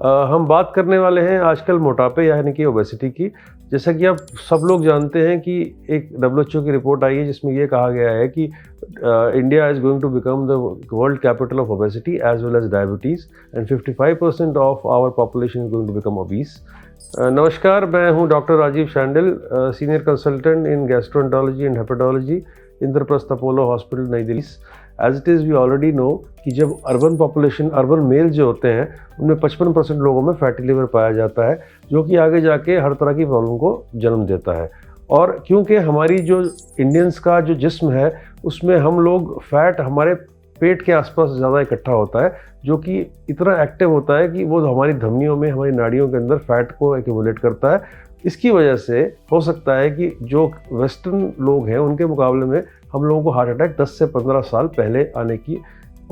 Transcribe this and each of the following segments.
हम बात करने वाले हैं आजकल मोटापे यानी कि ओबेसिटी की। जैसा कि आप सब लोग जानते हैं कि एक WHO की रिपोर्ट आई है जिसमें ये कहा गया है कि India is going to become the world capital of obesity as well as diabetes and 55% of our population is going to become obese. नमस्कार, मैं हूं doctor Rajiv Shandil, senior consultant in gastroenterology and hepatology, Indraprastha Apollo hospital, New Delhi. As it is we already know कि जब urban mail जो होते हैं उनमें 55% लोगों में फैटी लिवर पाया जाता है, जो कि आगे जाके हर तरह की प्रॉब्लम को जन्म देता है। और क्योंकि हमारी जो इंडियंस का जो जिस्म है उसमें हम लोग फैट हमारे पेट के आसपास ज़्यादा इकट्ठा होता है, जो कि इतना एक्टिव होता है कि वो हमारी धमनियों में, हमारी नाड़ियों के अंदर फैट को एक्यूमुलेट करता है। इसकी वजह से हो सकता है कि जो वेस्टर्न लोग हैं उनके मुकाबले में हम लोगों को हार्ट अटैक 10 से 15 साल पहले आने की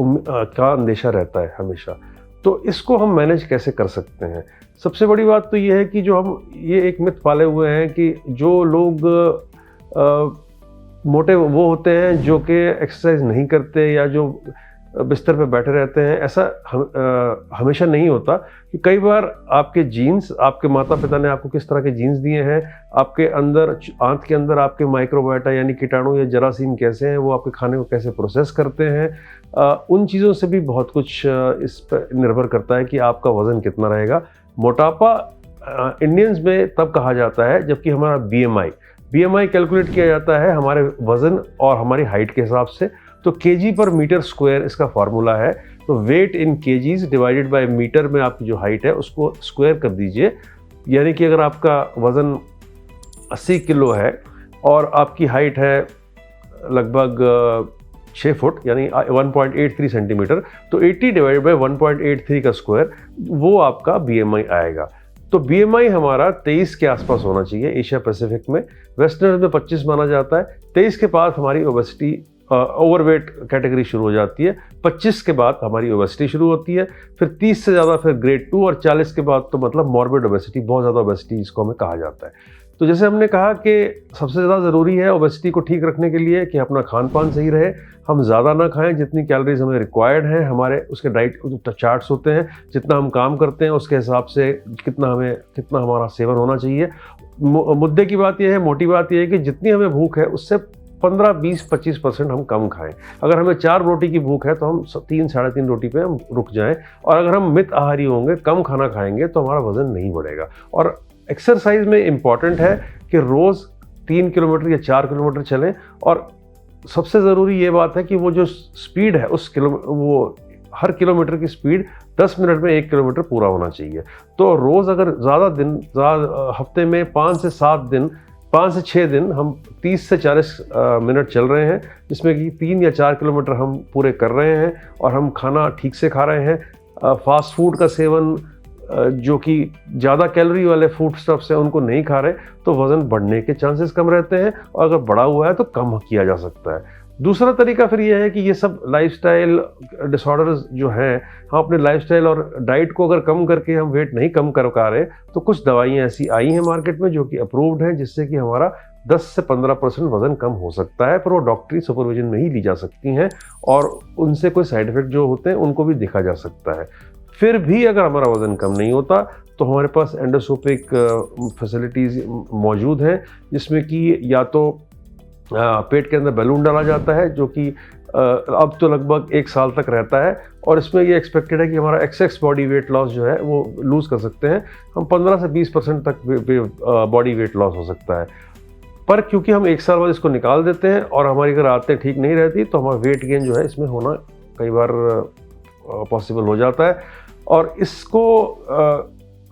का अंदेशा रहता है हमेशा। तो इसको हम मैनेज कैसे कर सकते हैं? सबसे बड़ी बात तो ये है कि जो हम ये एक मिथ पाले हुए हैं कि जो लोग मोटे वो होते हैं जो कि एक्सरसाइज नहीं करते या जो बिस्तर पे बैठे रहते हैं। ऐसा हमेशा नहीं होता कि कई बार आपके जीन्स, आपके माता पिता ने आपको किस तरह के जीन्स दिए हैं, आपके अंदर आंत के अंदर आपके माइक्रोबायोटा यानी कीटाणु या जरासीम कैसे हैं, वो आपके खाने को कैसे प्रोसेस करते हैं, उन चीज़ों से भी बहुत कुछ इस पर निर्भर करता है कि आपका वज़न कितना रहेगा। मोटापा इंडियंस में तब कहा जाता है जबकि हमारा BMI कैलकुलेट किया जाता है हमारे वज़न और हमारी हाइट के हिसाब से। तो केजी पर मीटर स्क्वायर इसका फार्मूला है। तो weight in kgs divided by metre में आपकी जो हाइट है उसको स्क्वायर कर दीजिए। यानी कि अगर आपका वज़न 80 किलो है और आपकी हाइट है लगभग 6 फुट यानी 1.83 सेंटीमीटर, तो 80 डिवाइडेड बाय 1.83 का स्क्वायर वो आपका BMI आएगा। तो BMI हमारा 23 के आसपास होना चाहिए एशिया पैसिफिक में। वेस्टर्न में 25 माना जाता है। 23 के बाद हमारी ओबेसिटी ओवरवेट कैटेगरी शुरू हो जाती है। 25 के बाद हमारी ओबेसिटी शुरू होती है, फिर 30 से ज़्यादा फिर ग्रेड 2 और 40 के बाद तो मतलब मॉर्बिड ओबेसिटी, बहुत ज़्यादा ओबेसिटी इसको हमें कहा जाता है। तो जैसे हमने कहा कि सबसे ज़्यादा ज़रूरी है ओबेसिटी को ठीक रखने के लिए कि अपना खान पान सही रहे, हम ज़्यादा ना खाएं जितनी कैलोरीज हमें रिक्वायर्ड हैं। हमारे उसके डाइट चार्ट्स होते हैं, जितना हम काम करते हैं उसके हिसाब से कितना हमारा सेवन होना चाहिए। मुद्दे की बात यह है, मोटी बात यह है कि जितनी हमें भूख है उससे 15, 20, 25% हम कम खाएं। अगर हमें 4 रोटी की भूख है तो हम 3, 3.5 रोटी पे हम रुक जाएं। और अगर हम मित आहारी होंगे, कम खाना खाएंगे, तो हमारा वज़न नहीं बढ़ेगा। और एक्सरसाइज में इम्पॉर्टेंट है कि रोज़ 3 किलोमीटर या 4 किलोमीटर चलें। और सबसे ज़रूरी ये बात है कि वो जो स्पीड है वो हर किलोमीटर की स्पीड 10 मिनट में 1 किलोमीटर पूरा होना चाहिए। तो रोज़ अगर हफ्ते में 5 से 6 दिन हम 30 से 40 मिनट चल रहे हैं, जिसमें कि 3 या 4 किलोमीटर हम पूरे कर रहे हैं और हम खाना ठीक से खा रहे हैं। फास्ट फूड का सेवन, जो कि ज़्यादा कैलोरी वाले फूड स्टफ्स हैं, उनको नहीं खा रहे, तो वज़न बढ़ने के चांसेस कम रहते हैं। और अगर बढ़ा हुआ है तो कम किया जा सकता है। दूसरा तरीका फिर यह है कि ये सब लाइफस्टाइल डिसऑर्डर्स जो हैं, हम अपने लाइफस्टाइल और डाइट को अगर कम करके हम वेट नहीं कम कर पा रहे, तो कुछ दवाइयाँ ऐसी आई हैं मार्केट में जो कि अप्रूव्ड हैं, जिससे कि हमारा 10 से 15% वज़न कम हो सकता है। पर वो डॉक्टरी सुपरविजन में ही ली जा सकती हैं और उनसे कोई साइड इफेक्ट जो होते हैं उनको भी देखा जा सकता है। फिर भी अगर हमारा वज़न कम नहीं होता तो हमारे पास एंडोस्कोपिक फैसिलिटीज़ मौजूद हैं, जिसमें कि या तो पेट के अंदर बैलून डाला जाता है, जो कि अब तो लगभग 1 साल तक रहता है। और इसमें ये एक्सपेक्टेड है कि हमारा एक्सेस बॉडी वेट लॉस जो है वो लूज़ कर सकते हैं। हम 15 से 20% तक बॉडी वेट लॉस हो सकता है। पर क्योंकि हम 1 साल बाद इसको निकाल देते हैं और हमारी अगर आदतें ठीक नहीं रहती, तो हमारा वेट गेन जो है इसमें होना कई बार पॉसिबल हो जाता है। और इसको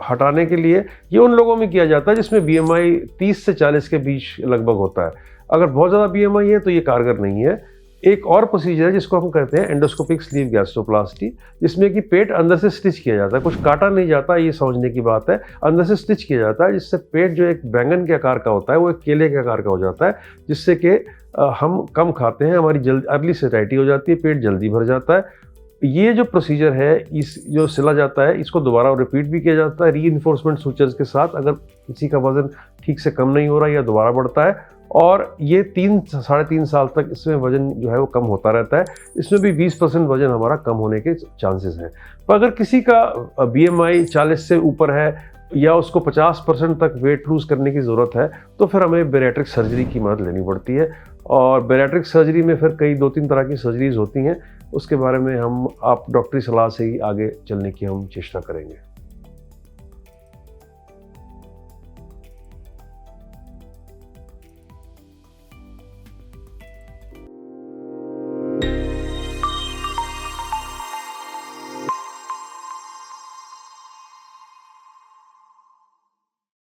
हटाने के लिए ये उन लोगों में किया जाता है जिसमें BMI 30 से 40 के बीच लगभग होता है। अगर बहुत ज़्यादा BMI है तो ये कारगर नहीं है। एक और प्रोसीजर है जिसको हम कहते हैं एंडोस्कोपिक स्लीव गैस्ट्रोप्लास्टी, जिसमें कि पेट अंदर से स्टिच किया जाता है। कुछ काटा नहीं जाता, ये समझने की बात है। अंदर से स्टिच किया जाता है, जिससे पेट जो एक बैंगन के आकार का होता है वो एक केले के आकार का हो जाता है, जिससे कि हम कम खाते हैं, हमारी अर्ली सेटाइटी हो जाती है, पेट जल्दी भर जाता है। ये जो प्रोसीजर है, इस जो सिला जाता है, इसको दोबारा रिपीट भी किया जाता है रीइंफोर्समेंट सूचर्स के साथ। अगर किसी का वज़न ठीक से कम नहीं हो रहा या दोबारा बढ़ता है और ये 3-3.5 साल तक इसमें वजन जो है वो कम होता रहता है। इसमें भी 20% वजन हमारा कम होने के चांसेस हैं। पर अगर किसी का BMI 40 से ऊपर है या उसको 50% तक वेट लूज़ करने की ज़रूरत है, तो फिर हमें बैरिएट्रिक सर्जरी की मदद लेनी पड़ती है। और बैरिएट्रिक सर्जरी में फिर कई 2-3 तरह की सर्जरीज़ होती हैं, उसके बारे में हम आप डॉक्टरी सलाह से ही आगे चलने की हम चेष्टा करेंगे।